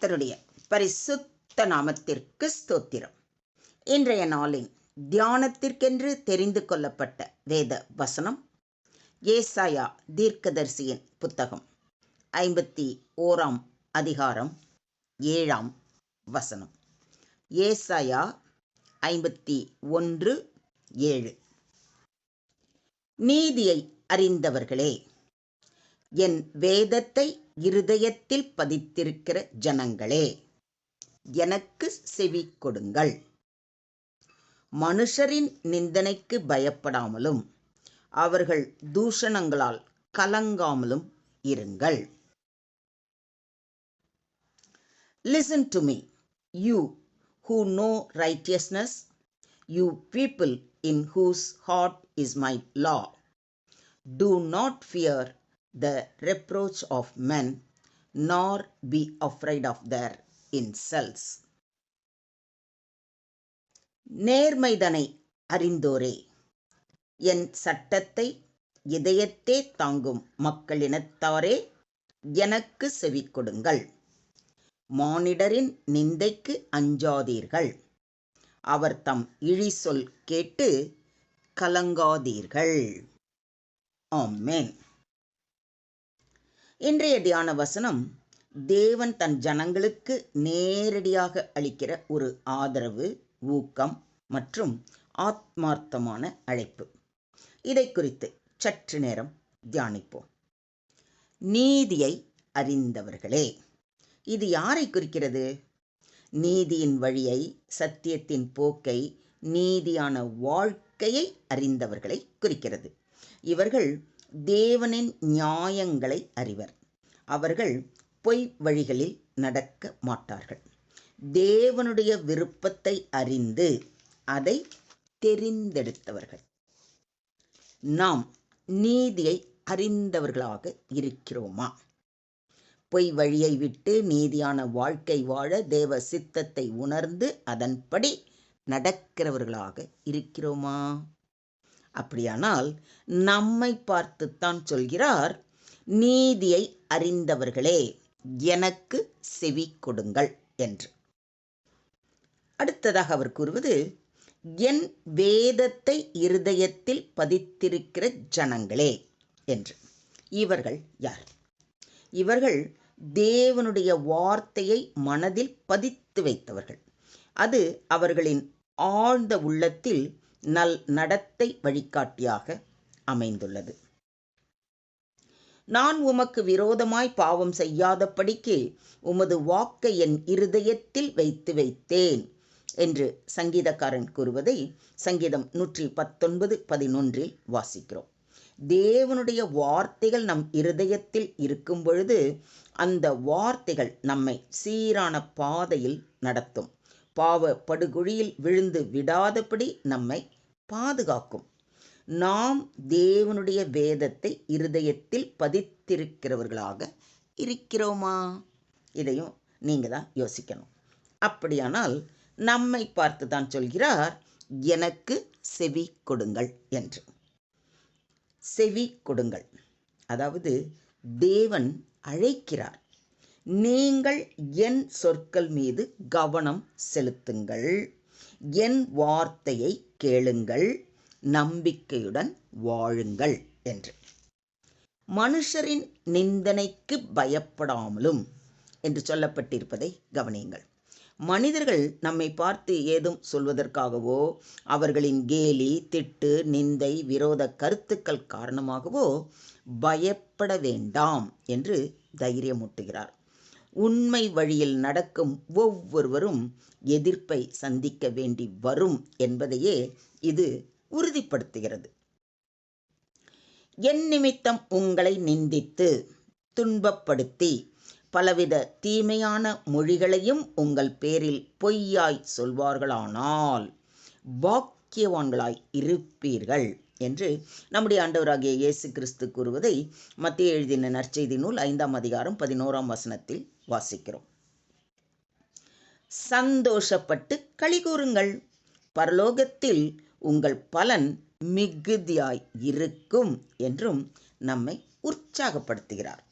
கர்த்தருடைய பரிசுத்த நாமத்திற்கு ஸ்தோத்திரம். இன்றைய நாளின் தியானத்திற்கென்று தெரிந்து கொள்ளப்பட்ட வேத வசனம் ஏசாயா தீர்க்கதரிசியின் புத்தகம் 51 அதிகாரம் 7 வசனம். ஏசாயா 51:7. நீதியை அறிந்தவர்களே, என் வேதத்தை இருதயத்தில் பதித்திருக்கிற ஜனங்களே, எனக்கு செவி கொடுங்கள். மனுஷரின் நிந்தனைக்கு பயப்படாமலும் அவர்கள் தூஷணங்களால் கலங்காமலும் இருங்கள். Listen to me, you who know righteousness, you people in whose heart is my law. Do not fear the reproach of men, nor be afraid of their insults. நேர்மைதனை அறிந்தோரே, என் சட்டத்தை இதயத்தே தாங்கும் மக்களினத்தாரே, எனக்கு செவி கொடுங்கள். மானிடரின் நிந்தைக்கு அஞ்சாதீர்கள். அவர் தம் இழிசொல் கேட்டு கலங்காதீர்கள். ஆமென். இன்றைய தியான வசனம் தேவன் தன் ஜனங்களுக்கு நேரடியாக அளிக்கிற ஒரு ஆதரவு, ஊக்கம் மற்றும் ஆத்மார்த்தமான அழைப்பு. இதை குறித்து சற்று நேரம் தியானிப்போம். நீதியை அறிந்தவர்களே, இது யாரை குறிக்கிறது? நீதியின் வழியை, சத்தியத்தின் போக்கை, நீதியான வாழ்க்கையை அறிந்தவர்களை குறிக்கிறது. இவர்கள் தேவனின் நியாயங்களை அறிவர். அவர்கள் பொய் வழிகளில் நடக்க மாட்டார்கள். தேவனுடைய விருப்பத்தை அறிந்து அதை தெரிந்தெடுத்தவர்கள். நாம் நீதியை அறிந்தவர்களாக இருக்கிறோமா? பொய் வழியை விட்டு நீதியான வாழ்க்கை வாழ தேவ சித்தத்தை உணர்ந்து அதன்படி நடக்கிறவர்களாக இருக்கிறோமா? அப்படியானால் நம்மை பார்த்துத்தான் சொல்கிறார், நீதியை அறிந்தவர்களே, எனக்கு செவி கொடுங்கள் என்று. அடுத்ததாக அவர் கூறுவது, என் வேதத்தை இருதயத்தில் பதித்திருக்கிற ஜனங்களே என்று. இவர்கள் யார்? இவர்கள் தேவனுடைய வார்த்தையை மனதில் பதித்து வைத்தவர்கள். அது அவர்களின் ஆழ்ந்த உள்ளத்தில் நல் நடத்தை வழிகாட்டியாக அமைந்துள்ளது. நான் உமக்கு விரோதமாய் பாவம் செய்யாதபடிக்கு உமது வாக்கை என் இருதயத்தில் வைத்தேன் என்று சங்கீதக்காரன் கூறுவதை சங்கீதம் 119:11 வாசிக்கிறோம். தேவனுடைய வார்த்தைகள் நம் இருதயத்தில் இருக்கும் பொழுது அந்த வார்த்தைகள் நம்மை சீரான பாதையில் நடத்தும். பாவ படுகுழியில் விழுந்து விடாதபடி நம்மை பாதுகாக்கும். நாம் தேவனுடைய வேதத்தை இருதயத்தில் பதித்திருக்கிறவர்களாக இருக்கிறோமா? இதையும் நீங்க தான் யோசிக்கணும். அப்படியானால் நம்மை பார்த்து தான் சொல்கிறார், எனக்கு செவி கொடுங்கள் என்று. செவி கொடுங்கள், அதாவது தேவன் அழைக்கிறார். நீங்கள் என் சொற்கள் மீது கவனம் செலுத்துங்கள், என் வார்த்தையை கேளுங்கள், நம்பிக்கையுடன் வாழுங்கள் என்று. மனுஷரின் நிந்தனைக்கு பயப்படாமலும் என்று சொல்லப்பட்டிருப்பதை கவனியுங்கள். மனிதர்கள் நம்மை பார்த்து ஏதும் சொல்வதற்காகவோ, அவர்களின் கேலி, திட்டு, நிந்தை, விரோத கருத்துக்கள் காரணமாகவோ பயப்பட வேண்டாம் என்று தைரியமூட்டுகிறார். உண்மை வழியில் நடக்கும் ஒவ்வொருவரும் எதிர்ப்பை சந்திக்க வேண்டி வரும் என்பதையே இது உறுதிப்படுத்துகிறது. என் நிமித்தம் உங்களை நிந்தித்து துன்பப்படுத்தி பலவித தீமையான மொழிகளையும் உங்கள் பேரில் பொய்யாய் சொல்வார்களானால் பாக்கியவான்களாய் இருப்பீர்கள் என்று நம்முடைய ஆண்டவராகிய இயேசு கிறிஸ்து கூறுவதை மத்தேயு எழுதின நற்செய்தி நூல் 5 அதிகாரம் 11 வசனத்தில் வாசிக்கிறோம். சந்தோஷப்பட்டு களிகூருங்கள், பரலோகத்தில் உங்கள் பலன் மிகுதியாய் இருக்கும் என்றும் நம்மை உற்சாகப்படுத்துகிறார்.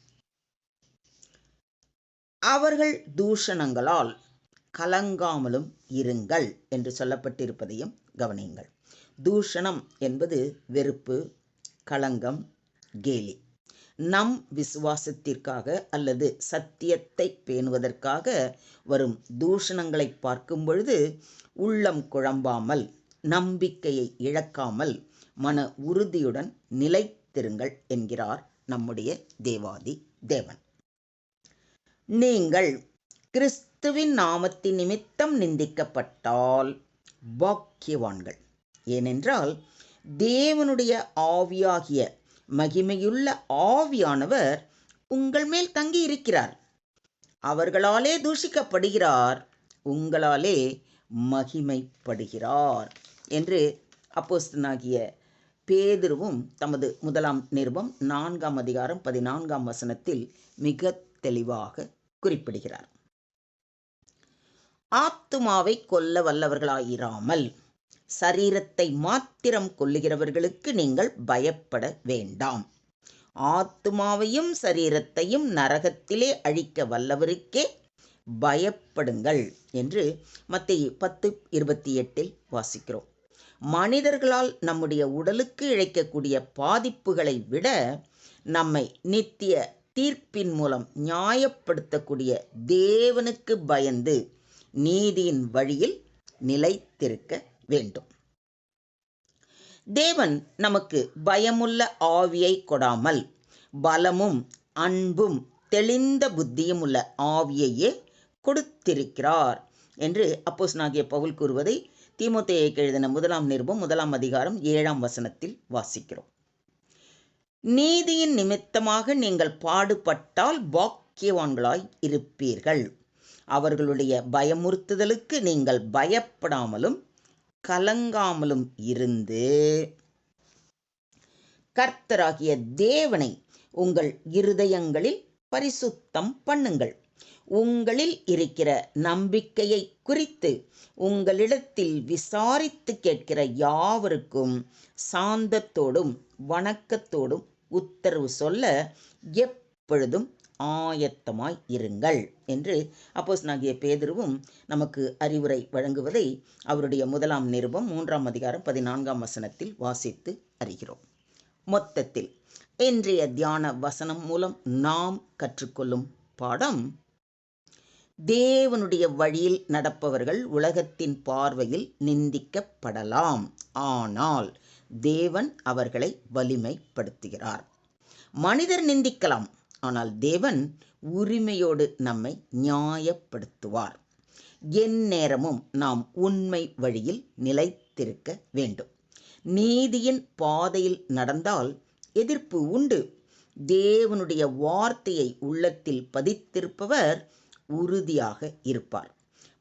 அவர்கள் தூஷணங்களால் கலங்காமலும் இருங்கள் என்று சொல்லப்பட்டிருப்பதையும் கவனியுங்கள். தூஷணம் என்பது வெறுப்பு, களங்கம், கேலி. நம் விசுவாசத்திற்காக அல்லது சத்தியத்தை பேணுவதற்காக வரும் தூஷணங்களை பார்க்கும் பொழுது உள்ளம் குழம்பாமல், நம்பிக்கையை இழக்காமல், மன உறுதியுடன் நிலைத்திருங்கள் என்கிறார் நம்முடைய தேவாதி தேவன். நீங்கள் கிறிஸ்துவின் நாமத்தின் நிமித்தம் நிந்திக்கப்பட்டால் பாக்கியவான்கள். ஏனென்றால் தேவனுடைய ஆவியாகிய மகிமையுள்ள ஆவியானவர் உங்கள் மேல் தங்கி இருக்கிறார். அவர்களாலே தூஷிக்கப்படுகிறார், உங்களாலே மகிமைப்படுகிறார் என்று அப்போஸ்தலனாகிய பேதுருவும் தமது முதலாம் நிருபம் 4ஆம் அதிகாரம் 14ஆம் வசனத்தில் மிக தெளிவாக குறிப்பிடுகிறார். ஆத்துமாவை கொல்ல வல்லவர்களாயிராமல் சரீரத்தை மாத்திரம் கொல்லுகிறவர்களுக்கு நீங்கள் பயப்பட வேண்டாம். ஆத்துமாவையும் சரீரத்தையும் நரகத்திலே அழிக்க வல்லவருக்கே பயப்படுங்கள் என்று மத்தேயு 10:28 வாசிக்கிறோம். மனிதர்களால் நம்முடைய உடலுக்கு இழைக்கக்கூடிய பாதிப்புகளை விட நம்மை நித்திய தீர்ப்பின் மூலம் நியாயப்படுத்தக்கூடிய தேவனுக்கு பயந்து நீதியின் வழியில் நிலைத்திருக்க வேண்டும். தேவன் நமக்கு பயமுள்ள ஆவியை கொடாமல் பலமும் அன்பும் தெளிந்த புத்தியும் உள்ள ஆவியையே கொடுத்திருக்கிறார் என்று அப்போஸ்தலனாகிய பவுல் கூறுவதை தீமோத்தேயுவுக்கு எழுதின முதலாம் நிருபம் 1ஆம் அதிகாரம் 7ஆம் வசனத்தில் வாசிக்கிறோம். நீதியின் நிமித்தமாக நீங்கள் பாடுபட்டால் பாக்கியவான்களாய் இருப்பீர்கள். அவர்களுடைய பயமுறுத்துதலுக்கு நீங்கள் பயப்படாமலும் கலங்காமலும் இருந்து கர்த்தராகிய தேவனை உங்கள் இருதயங்களில் பரிசுத்தம் பண்ணுங்கள். உங்களில் இருக்கிற நம்பிக்கையை குறித்து உங்களிடத்தில் விசாரித்து கேட்கிற யாவருக்கும் சாந்தத்தோடும் வணக்கத்தோடும் உத்தரவு சொல்ல எப்பொழுதும் ஆயத்தமாய் இருங்கள் என்று அப்போஸ்தலனாகிய பேதுருவும் நமக்கு அறிவுரை வழங்குவதை அவருடைய முதலாம் நிருபம் 3ஆம் அதிகாரம் 14ஆம் வசனத்தில் வாசித்து அறிகிறோம். மொத்தத்தில் இன்றைய தியான வசனம் மூலம் நாம் கற்றுக்கொள்ளும் பாடம்: தேவனுடைய வழியில் நடப்பவர்கள் உலகத்தின் பார்வையில் நிந்திக்கப்படலாம், ஆனால் தேவன் அவர்களை வலிமைப்படுத்துகிறார். மனிதர் நிந்திக்கலாம், ஆனால் தேவன் உரிமையோடு நம்மை நியாயப்படுத்துவார். எந்நேரமும் நாம் உண்மை வழியில் நிலைத்திருக்க வேண்டும். நீதியின் பாதையில் நடந்தால் எதிர்ப்பு உண்டு. தேவனுடைய வார்த்தையை உள்ளத்தில் பதித்திருப்பவர் உறுதியாக இருப்பார்.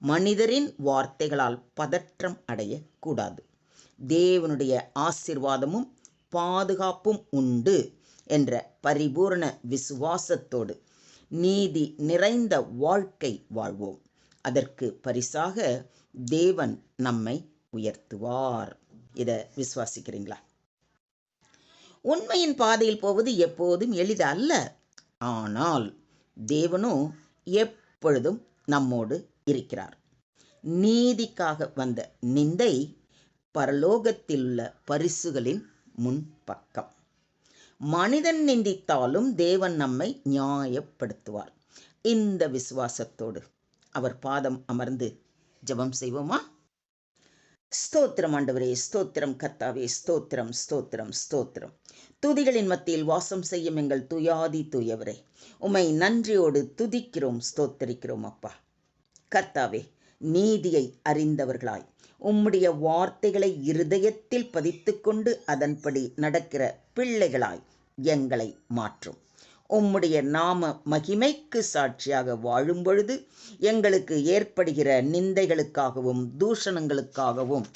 மனிதரின் வார்த்தைகளால் பதற்றம் அடையக்கூடாது. தேவனுடைய ஆசீர்வாதமும் பாதுகாப்பும் உண்டு என்ற பரிபூரண விசுவாசத்தோடு நீதி நிறைந்த வாழ்க்கை வாழ்வோம். அதற்கு பரிசாக தேவன் நம்மை உயர்த்துவார். இதை விசுவாசிக்கிறீங்களா? உண்மையின் பாதையில் போவது எப்போதும் எளிதல்ல. ஆனால் தேவனோ எப்பொழுதும் நம்மோடு இருக்கிறார். நீதிக்காக வந்த நிந்தை பரலோகத்தில் உள்ள பரிசுகளின் முன்பக்கம். மனிதன் நிந்தித்தாலும் தேவன் நம்மை நியாயப்படுத்துவார். இந்த விசுவாசத்தோடு அவர் பாதம் அமர்ந்து ஜெபம் செய்வோமா? ஸ்தோத்திரம் ஆண்டவரே, ஸ்தோத்திரம் கர்த்தாவே, ஸ்தோத்திரம் ஸ்தோத்திரம் ஸ்தோத்திரம். துதிகளின் மத்தியில் வாசம் செய்யும் எங்கள் துயாதி தூயவரே, உம்மை நன்றியோடு துதிக்கிறோம், ஸ்தோத்தரிக்கிறோம் அப்பா. கர்த்தாவே, நீதியை அறிந்தவர்களாய் உம்முடைய வார்த்தைகளை இருதயத்தில் பதித்துக்கொண்டு அதன்படி நடக்கிற பிள்ளைகளாய் எங்களை மாற்றும். உம்முடைய நாம மகிமைக்கு சாட்சியாக வாழும் பொழுது எங்களுக்கு ஏற்படுகிற நிந்தைகளுக்காகவும் தூஷணங்களுக்காகவும்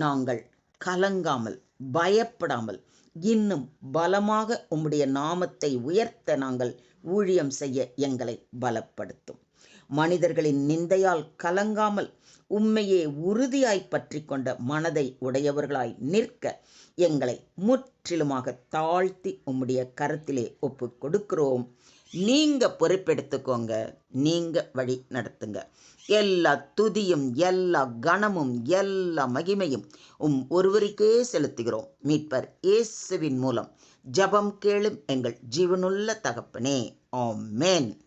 நாங்கள் கலங்காமல் பயப்படாமல் இன்னும் பலமாக உம்முடைய நாமத்தை உயர்த்த நாங்கள் ஊழியம் செய்ய எங்களை பலப்படுத்தும். மனிதர்களின் நிந்தையால் கலங்காமல் உம்மையே உறுதியாய் பற்றி கொண்ட மனதை உடையவர்களாய் நிற்க எங்களை முற்றிலுமாக தாழ்த்தி உம்முடைய கரத்திலே ஒப்பு கொடுக்கிறோம். நீங்க பொறுப்பெடுத்துக்கோங்க, நீங்க வழி நடத்துங்க. எல்லா துதியும், எல்லா கனமும், எல்லா மகிமையும் ஒருவருக்கே செலுத்துகிறோம். மீட்பர் இயேசுவின் மூலம் ஜெபம் கேளும் எங்கள் ஜீவனுள்ள தகப்பனே. ஆமென்.